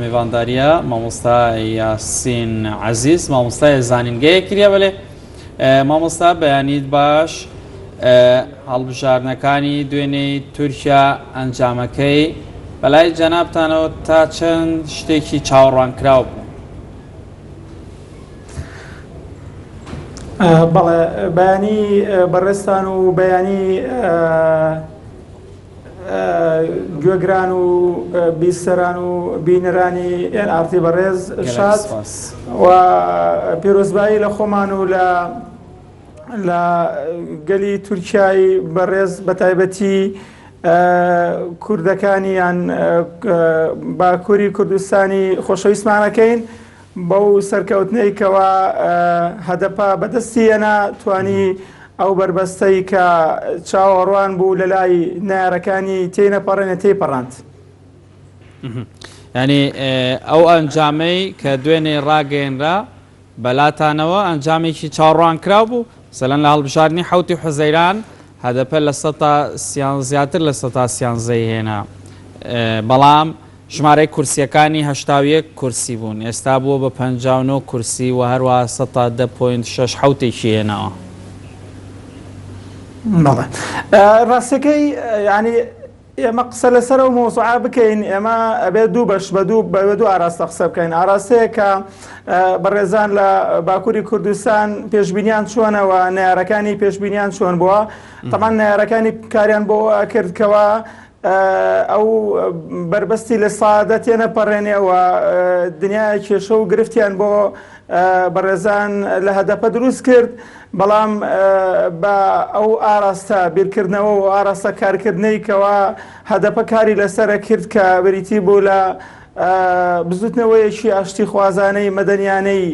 میوانداریە مامۆستا یاسین عەزیز مامۆستای زانینگەیەکریە بەڵێ مامۆستا بەیانیت باش هەڵبژارنەکانی دوێنێی تورکیا ئەنجامەکەی بەلای جەنابتانەوە تا چەند شتێکی چاوەڕوانکراو بوو. بەڵێ بەیانی بەڕێستان و بەیانی گوێگران و بیستەران و بینەرانی NRT بەڕێز شاد و پیرۆزبایی لە خۆمان و لە گەلی تورکیای بەڕێز بە تایبەتی کوردەکانیان باکووری کوردستانی خۆشەویستمانەکەین بەو سەرکەوتنەی کەوا هەدەپا بەدەستی ئەنا توانی ئەو بربەستەی کە چاوەڕوان بوو لە لای نارەکانی تێنەپەڕێنە تێپەڕاند. ینی ئەو ئەنجامەی کە دوێنێ ڕاگەێنرا بەلاتانەوە ئەنجامێکی چاوەڕوان کراو بوو سەلەن لە هەڵبژاردننی حوتی حوزەیران هەدەپە لە زیاتر لە 13 هێنا بەڵام ژمارەی کورسیەکانی 81 کورسی بوون ئێستا بووە بە 59 کورسی و هەروە 10.6 حوتێکی هێناوە. ڕاستەکەی ینی ئێمە قسە لەسەر و مۆزوعا بکەین ئێمە ئەبێت دوو بەش بە دوو ئاراستە قسە بکەین. ئاراستەیە کە بەڕێزان لە باکووری کوردستان پێشبینیان چۆنەوە نارەکانی پێشبینیان چۆن بووە تەمان نارەکانی کاریان بۆ کردکەوە ئەو بربەستی لە سادە تێنەپەڕێنێەوە دنیای کێشە و گرفتیان بۆ بەڕێزان لە هەدەپە دروست کرد بەڵام بە ئەو ئاراستە بیرکردنەوە و ئاراستە کارکردنەی کەەوە هەدەپە کاری لەسرە کرد کە بریتی بوو لە بزوتنەوەیەکی ئاشتی خوازانەی مەدەنیانەی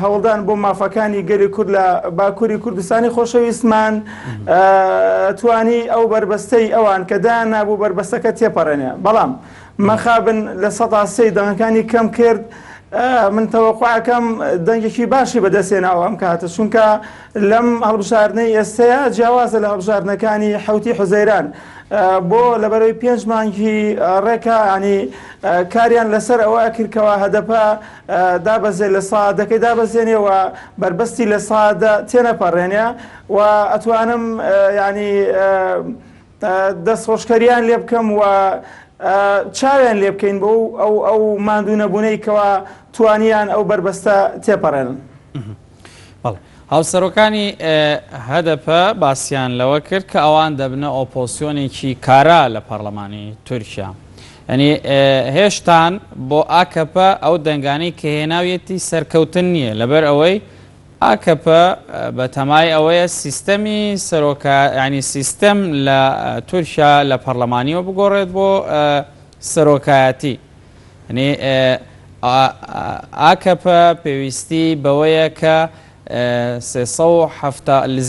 هەوڵدان بۆ مافەکانی گەلی کورد لە باکووری کوردستانی خۆشەویستمان توانی ئەو بربەستەی ئەوان کە دانابوو بربەستەکە تێپەڕێنێ بەڵام مەخابن لە 100 دەنگەکانی کەم کرد من تەوەقوعەکەم دەنگێکی باشی بەدەستێناوە ئەم کاتە چونکە لەم هەڵبژاردنەی ئێستەیە جیاوازە لە هەڵبژاردنەکانی حوتی حوزەیران بۆ لەبەرەوەی 5 مانگی ڕێکە ینی کاریان لەسەر ئەوە کردکەوە هەدەپە دابەزێ لە سادەکەی دابەزێنێەوە بربەستی لە سادە تێنەپەڕێنێ و ئەتوانم ینی دەستخۆشکەریان لێ بکەم و چاویان لێ بکەین بۆ ئەو ماندوو نەبوونەی کەوا توانیان ئەو بربەستە تێپەڕێنن. هاوسەرۆکانی هەدەپە باسییان لەوە کرد کە ئەوان دەبنە ئۆپۆسیۆنێکی کارا لە پەرلەمانی تورکیا. ئەنی هێشتان بۆ ئاکەپە ئەو دەنگانەی کە هێناویەتی سەرکەوتن نییە لەبەر ئەوەی ئاکەپە بە تەمای ئەوەیە سیستەمی ینی سیستەم لە تورکیا لە پەرلەمانیەوە بگۆڕێت بۆ سەرۆکایەتی. ئاکەپە پێویستی بەوەیە کە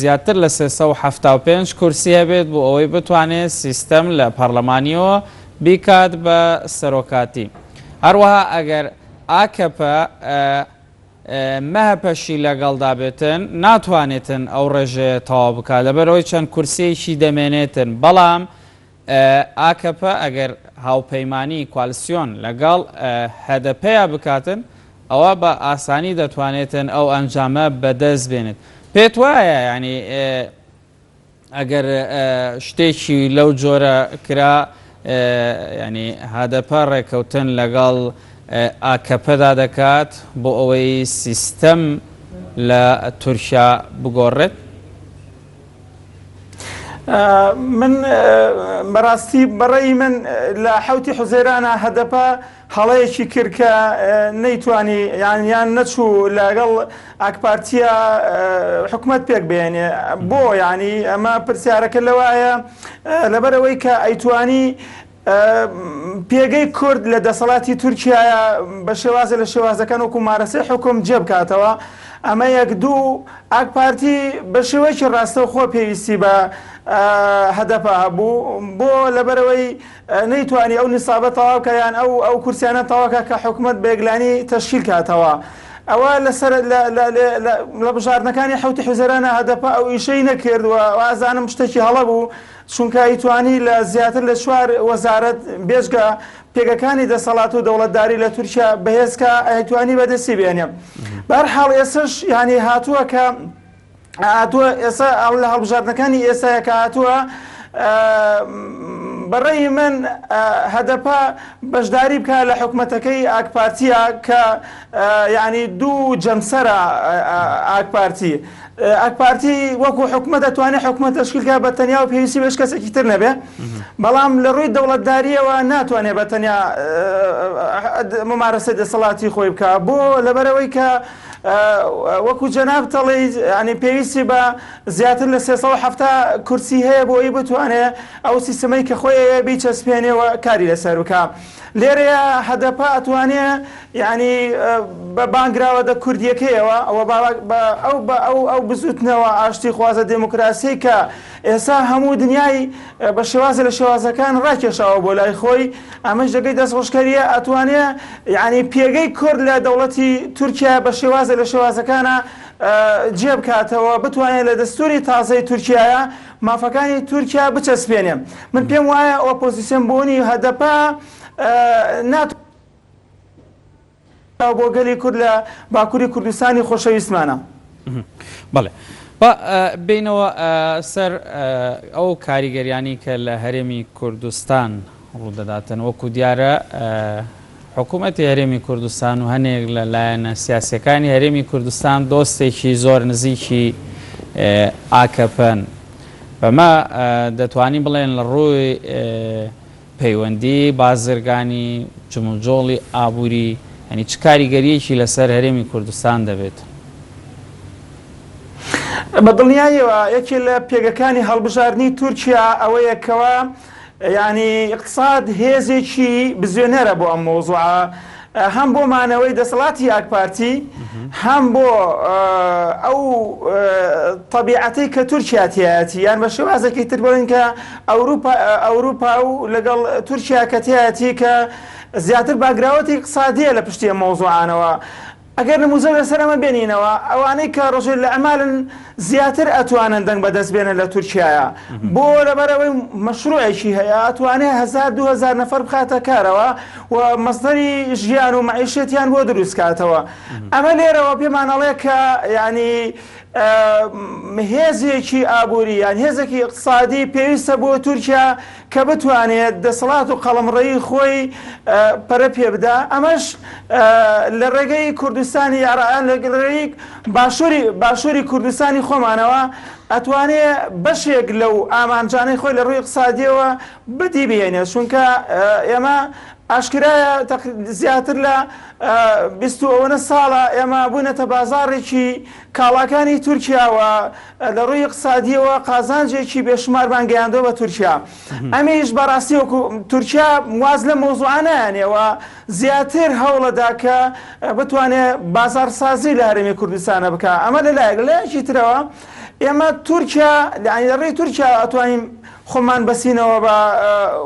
زیاتر لە 375 کورسی هەبێت بۆ ئەوەی بتوانێت سیستەم لە پەرلەمانیەوە بیکات بە سەرۆکاتی. هەروەها ئەگەر ئاکەپە مەهەپەشی لەگەڵدا بێتن ناتوانێتن ئەو ڕێژەیە تەواو بکات لەبەرەوەی چەند کورسێکی دەمێنێتن بەڵام ئاکەپە ئەگەر هاوپەیمانی کوالسیۆن لەگەڵ هەدەپەیە بکاتن ئەوە بە ئاسانی دەتوانێتن ئەو ئەنجامە بەدەست بێنێت. پێت وایە ینی ئەگەر شتێکی لەو جۆرە کرا ینی هەدەپە ڕێکەوتن لەگەڵ ئاکەپەدا دەکات بۆ ئەوەی سیستەم لە تورکیا بگۆڕێت؟ من بەڕاستی بەڕێی من لە حوتی حوزەیرانە هەدەپە هەڵەیەکی کرد کە نەیتوانی یان نەچوو لەگەڵ ئاکپارتیە حکومەت پێک بێنێ بۆ ینی ئەمە پرسیارەکە لەوایە لەبەرەوەی کە ئەیتوانی پێگەی کورد لە دەسەڵاتی تورکیایە بە شێوازە لە شێوازەکان وەکو مارەسەی حکوم جێ بکاتەوە ئەمە یەک دوو ئاکپارتی بە شێوەیەکی ڕاستە خۆ پێویستی بە هەدەپە هەبوو بۆ لەبەرەوەی نەیتوانی ئەو نیسابە تەواوکە یان ئەو کورسیانە تەواوکە کە حکومەت بێگلانی تەشکیل کاتەوە ئەوە لەسەر لە بژاردنەکانی حوتی حوزەرانە هەدەپا ئەو ئیشەی نەکرد و ئازانم شتێکی هەڵە بوو چونکە ئیتوانی لە زیاتر لە 4 وەزارەت بێژگە پێگەکانی دەسەڵات و دەوڵەتداری لە تورکیا بەهێزکە ئەیتوانی بەدەستی بێنێ بەرحاڵ ئێسش ینی هاتووە کە ئێستا لە هەڵبژاردنەکانی ئێستایەکە هاتووە بەڕێی من هەدەپا بەشداری بکە لە حکوومەتەکەی ئاکپارتیە کە ینی دوو جەمسەرە ئاکپارتی ئاکپارتی وەکو حکوومەت دەتوانێت حکوومەت تەشکیلکە بە تەنیا و پێویستی بەش کەسێکی تر نەبێ بەڵام لە ڕووی دەوڵەتداریەوە ناتوانێت بە تەنیا ممارەسەی دەسەڵاتی خۆی بکە بۆ لەبەرەوەی کە وەکو جەناب دەڵێ ینی پێویستی بە زیاتر لە 370 کورسی هەیە بۆی بتوانێت ئەو سیستەمەی کە خۆی بیچەسپێنێەوە کاری لەسەر بکە لێرەیە هەدەپا ئەتوانێت ینی بە بانگراوە کوردیەکەیەوە ئەو بزوتنەوە ئاشتی خوازە دموکراسی کە ئێستا هەموو دنیای بە شێوازە لە شێوازەکان ڕاکێشاوە بۆ لای خۆی ئەمەش دەگەی دەستخۆشکەریە ئەتوانێت ینی پێگەی کورد لە دەوڵەتی تورکیا بە شێوازە لە شێوازەکانە جێبکاتەوە بتوانێت لە دەستوری تازەی تورکایە مافەکانی تورکیا بچەسپێنێ من پێم وایە ئۆپۆزیسیۆن بوونی هەدەپا بۆ گەلی کورد لە باکووری کوردستانی خۆشەویستمانە بەڵێ بینەوە سەر ئەو کاریگەریانی کە لە هەرێمی کوردستان ڕوودەداتن وەکو دیارە حکوومەتی هەرێمی کوردستان و هەنێک لە لایەنە سیاسەکانی هەرێمی کوردستان دۆستێکی زۆر نزیکی ئاکەپەن بەمە دەتوانین بڵێن لە ڕووی پەیوەندی بازرگانی جموجۆڵی ئابووری ینی چ کاریگەریەکی لەسەر هەرێمی کوردستان دەبێت بە دڵنیایەوە یەکێ لە پێگەکانی هەڵبژاردننی تورکیا ئەوەیەکەوە ینی اقتصاد هێزێکی بزوێنەرە بۆ ئەم مۆزوعە هەم بۆ مانەوەی دەسەڵاتی ئاکپارتی هەم بۆ ئەو طبیعەتی کە تورکیاتیەتی یان بە شێوازێکی تر بڵین کە ئەوروپا و لەگەڵ تورکیا کە تایەتی کە زیاتر باگراوەتی اقتصادیە لە پشتی مۆزوعانەوە ئەگەر نموزە لەسەر ئەمە بێنینەوە ئەوانەی کە ڕۆژێ لە ئەمالن زیاتر ئەتوانن دەنگ بەدەست بێنن لە تورکیایە بۆ لەبەرەوەی مەشروعێکی هەیە ئەتوانێت 1000-2000 نەفەر بخاتە کارەوە و مەصدەری ژیان و معیشەتیان بۆ دروست کاتەوە ئەمە لێرەوە پێمانەڵێ کە ینی هێزێکی ئابووری یان هێزێکی اقتصادی پێویستە بۆ تورکیا کە بتوانێت دەسەڵات و قەڵەمڕێی خۆی پەرە پێ بدا ئەمەش لە ڕێگەی کوردستانی یاڕەیان لە ڕێی باشووری کوردستانی خۆمانەوە ئەتوانێت بەشێک لەو ئامانجانەی خۆی لە ڕووی اقتصادیەوە بدی بهێنێت چونکە ئێمە ئاشکرایە زیاتر لە 20 ساڵە ئێمە بوونەتە بازاڕێکی کاڵاکانی تورکیاوە لە ڕووی اقتصادیەوە قازانجێکی بێشمارمان گەیاندۆ بە تورکیا ئەمیش بەڕاستی وەکو تورکیا واز لە مۆزوعانەیانەوە زیاتر هەوڵەدا کە بتوانێت بازارسازی لە هەرێمی کوردستانە بکە ئەمە لەلایەک لایەکی ترەوە ئێمە تورکیا لە ڕێی تورکیا ئەتوانین خۆمان بەسینەوە بە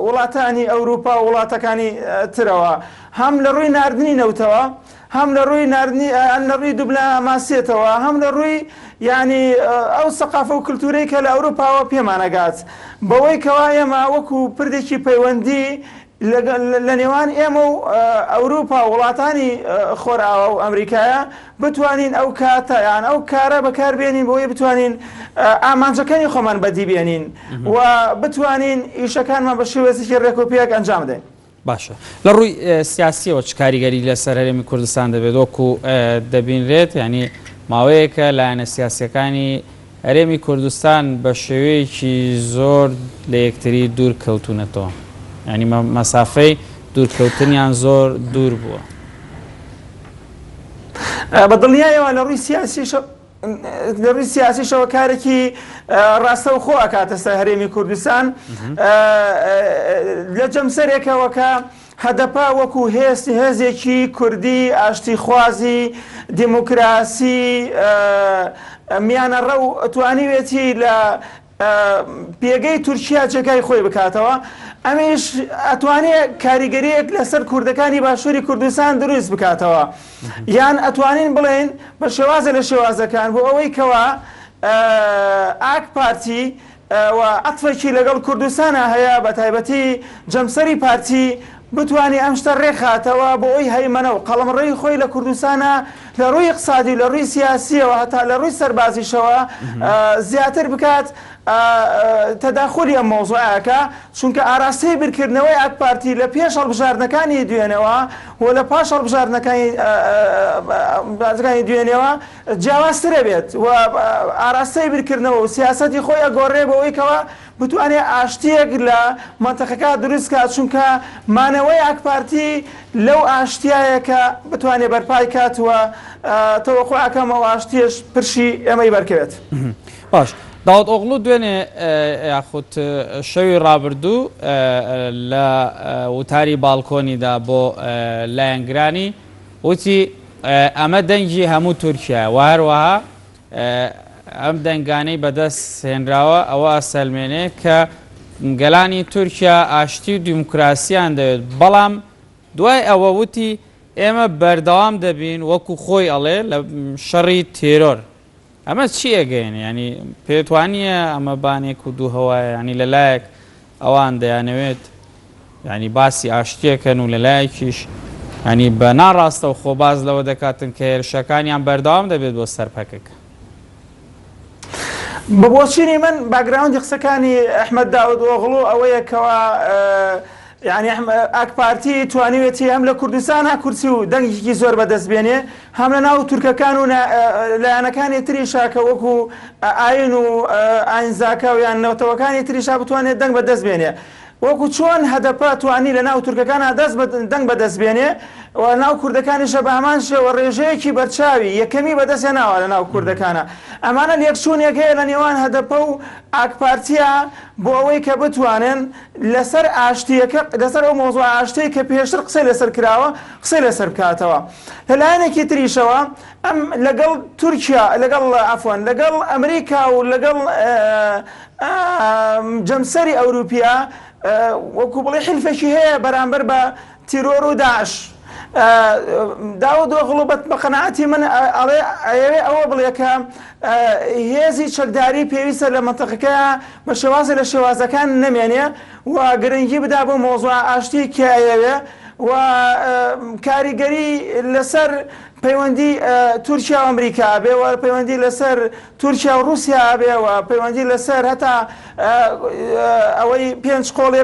وڵاتانی ئەوروپا و وڵاتەکانی ترەوە هەم لە ڕووی ناردنی نەوتەوە هەم لە ڕووی لە ڕووی دوبلەماسیێتەوە هەم لە ڕووی ینی ئەو سەقافە و کللتورەی کە لە ئەوروپاوە پێمانەگات بەوەی کەوا ئێمە وەکو پردێکی پەیوەندی لە نێوان ئێمە و ئەوروپا وڵاتانی خۆراوە و ئەمریکایە بتوانین ئەو کاتە یان ئەو کارە بەکاربێنین بۆی بتوانین ئامانجەکانی خۆمان بەدی بێنین و بتوانین ئیشەکانمان بە شێوەیەکی ڕێکۆپیەک ئەنجام بدەین. باشە لە ڕووی سیاسیەوە چ کاریگەری لەسەر هەرێمی کوردستان دەبێت وەکو دەبینرێت ینی ماوەیەکە لایەنە سیاسیەکانی هەرێمی کوردستان بە شێوەیەکی زۆر لە یەکتری دوور کەوتونەتەوە ینی مەسافەی دوورکەوتنیان زۆر دوور بووە بە دڵنیایەوە لە ڕووی سیاسیشەوە کارێکی ڕاستە و خۆ ئەکاتەسە هەرێمی کوردستان لە جەمسەرێکەوە کە هەدەپا وەکو هێزێکی کوردی ئاشتی خوازی دیموکراسی میانە ڕەو توانیوێتی لە پێگەی تورکیا جێگای خۆی بکاتەوە ئەمیش ئەتوانێت کاریگەریەک لەسەر کوردەکانی باشووری کوردستان دروست بکاتەوە یان ئەتوانین بڵێن بە شێوازە لە شێوازەکان بۆ ئەوەی کەوە ئاک پارتی و عەتفێکی لەگەڵ کوردستانە هەیە بە تایبەتی جەمسەری پارتی بتوانێت ئەم شتە ڕێکخاتەوە بۆ ئەوی هەیمەنە و قەڵەمڕێی خۆی لە کوردستانە لە ڕووی اقتصادی لە ڕووی سیاسیەوە هەتا لە ڕووی سەربازیشەوە زیاتر بکات تەداخلی ئەم مۆزوعەکە چونکە ئاراستەی بیرکردنەوەی ئاک پارتی لە پێش هەڵبژاردنەکانی دوێنەوە و لە پاش هەڵبژاردنەکانی دوێنەوە جیاوازترە بێت و ئاراستەی بیرکردنەوە و سیاسەتی خۆی ئەگۆڕێ بە ئەوەی کەوە بتوانێت ئاشتیەک لە منتەقەکە دروست کات چونکە مانەوەی ئاک پارتی لەو ئاشتیایە کە بتوانێت بەرپای کاتوە تەوەقع ئەکەمەوە ئاشتیش پرشی ئێمەی بەرکەوێت. باش داوود ئۆغڵو دوێنێ یاخود شەوی ڕابردوو لە وتاری باڵکۆنیدا بۆ لایەنگرانی وتی ئەمە دەنگی هەموو تورکیا و هەروەها ئەم دەنگانەی بەدەست هێنراوە ئەوە ئەسەلمێنێ کە گەلانی تورکیا ئاشتی و دیموکراسیان دەوێت بەڵام دوای ئەوە وتی ئێمە بەردەوام دەبین وەکو خۆی ئەڵێ لە شەڕی تێرۆر ئەمە چی ئەگەین ینی پێتوانیە ئەمە بانێک و دوو هەوایە ینی لەلایەک ئەوان دەیانەوێت ینی باسی ئاشتیەکەن و لەلایەکیش ینی بە ناڕاستە و خۆباز لەوە دەکاتن کە هێرشەکانیان بەردەوام دەبێت بۆ سەرپەکەکە. بە بۆچینی من باگراوندی قسەکانی ئەحمەد داود ئۆغڵو ئەوەیە کەوە یعنی ئاک پارتی توانیوێتی هەم لە کوردستان ها کورسی و دەنگێکی زۆر بەدەست بێنێ هەم لە ناو تورکەکان و لایەنەکانی تریشا کە وەکو ئاین و ئاینزاکە و یان نەوتەوەکانی تریشا بتوانێت دەنگ بەدەست بێنێ وەکو چۆن هەدەپە توانی لە ناو تورکەکان دەنگ بەدەست بێنێ و ناو کوردەکانیشە بە هەمان شێوە ڕێژەیەکی بەرچاوی یەکەمی بەدەستێ ناوە لە ناو کوردەکانە ئەمانە لێکچوونێک هەیە لە نێوان هەدەپە و ئاک پارتیە بۆ ئەوەی کە بتوانن لەسەر ئاشتیەکە لەسەر ئەو مۆزوع ئاشتەی کە پێشتر قسەی لەسەر کراوە قسەی لەسەر بکاتەوە. لەلایەنێکی تریشەوە ئەم لەگەڵ تورکیا لەگەڵ عەفوەن لەگەڵ ئەمریکا و لەگەڵ جەمسەری ئەوروپیا وەکو بڵێ حیلفێکی هەیە بەرامبەر بە تیرۆر و داعش. داود ئۆغڵو بە قەناعەتی من ئەوێ ئەوە بڵێ کە هێزی چەکداری پێویستە لە منتەقەکە بە شێوازە لە شێوازەکان نەمێنێ و گرنگی بدا بۆ مۆزوع ئاشتی کە ئەیەوێ و کاریگەری لەسەر پەیوەندی تورکیا و ئەمریکا بێوە پەیوەندی لەسەر تورکیا و رووسیا بێوە پەیوەندی لەسەر هەتا ئەوەی پێنج قۆڵێ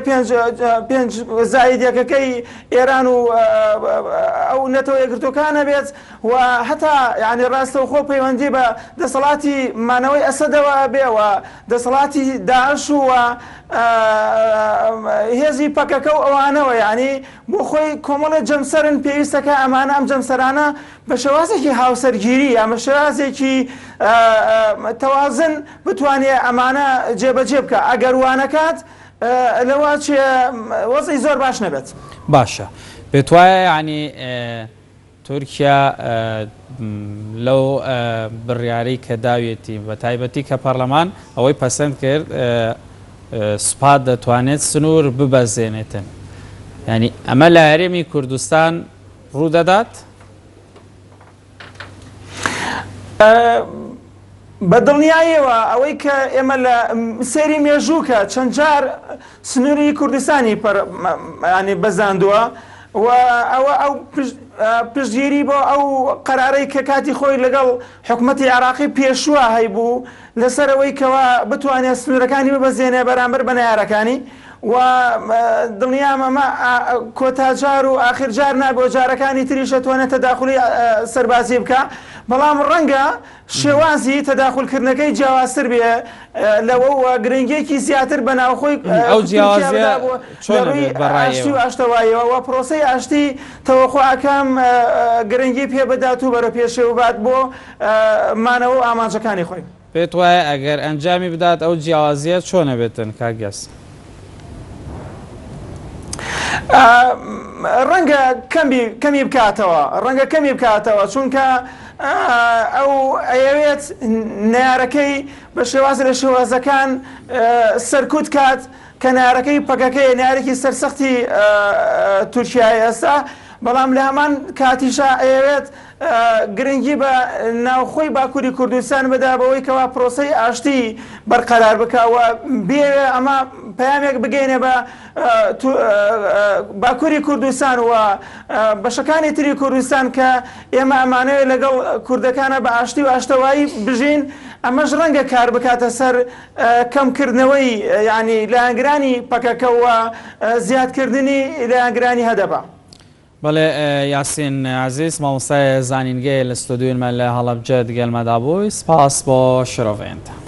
پێنج زایدەکەکەی ئێران و ئەو نەتەوە یەکگرتوەکانە بێت و هەتا یعنی ڕاستەوخۆ پەیوەندی بە دەسەڵاتی مانەوەی ئەسەدەوە بێوە دەسەڵاتی داعش و هێزی پەکەکە و ئەوانەوە یعنی بۆ خۆی کۆمەڵە جەمسەرن پێویستەکە ئەمانە ئەم جەمسەرانە بە شێوازێکی هاوسەرگیری یا بە شێوازێکی تەوازن بتوانێت ئەمانە جێبەجێ بکە ئەگەر وانەکات لەوە وەزعی زۆر باش نەبێت. باشە پێت وایە ینی تورکیا لەو بڕیارەی کە داوێتی بە تایبەتی کە پەرلەمان ئەوەی پەسەند کرد سوپات دەتوانێت سنوور ببەزێنێتن ینی ئەمە لە هەرێمی کوردستان ڕوودەدات؟ بە دڵنیاییەوە ئەوەی کە ئێمە لە سێری مێژووکە چەند جار سنووری کوردستانی ینی بەزاندووە و ئەوە ئەو پشتگیری بۆ ئەو قەرارەی کە کاتی خۆی لەگەڵ حکوومەتی عێراقی پێشووە هەیبوو لەسەرەوەی کەوا بتوانێت سنوورەکانی ببەزێنێ بەرامبەر بە نەیارەکانی و دڵنیام ئەمە کۆتاجار و ئاخرجار نابێ جارەکانی تریشە توانێت تەداخلی سەربازی بکە بەڵام ڕەنگە شێوازی تەداخلکردنەکەی جیاوازتر بێ لەوە گرنگێکی زیاتر بە ناوخۆی ئەو جیاوازیە ئاشتی و ئاشتەواییەوە و پرۆسەی ئاشتی تەوەقوعەکەم گرنگی پێ بدات و بەرە پێشێوبات بۆ مانەوە و ئامانجەکانی خۆی. پێت وایە ئەگەر ئەنجامی بدات ئەو جیاوازیە چۆنە بێتن کاگەس؟ ڕەنگە کەمی بکاتەوە چونکە ئەو ئەیەوێت نارەکەی بە شێوازە لە شێوازەکان سەرکوت کات کە نارەکەی پەکەکەی نارێکی سەرسەختی تورکیای ئێستا، بەڵام لە هەمان کاتیشە ئەیەوێت گرنگی بە ناوخۆی باکووری کوردستان بدا بەوەی کەوا پرۆسەی ئاشتی بەرقەرار بکەوە بێوێ ئەمە پەیامێک بگەینە بە باکووری کوردستان و بەشەکانی تری کوردستان کە ئێمە ئەمانەوێت لەگەڵ کوردەکانە بە ئاشتی و ئاشتەوایی بژین. ئەمەش ڕەنگە کار بکاتە سەر کەمکردنەوەی ینی لایەنگرانی پەکەکە و زیادکردنی لایەنگرانی هەدەبە. بەڵێ یاسین عزیز مامۆستای زانینگەی لە ستودیۆمە لە هەڵەبجە گەلمەدا بووی، سپاس بۆ شرۆڤێنتە.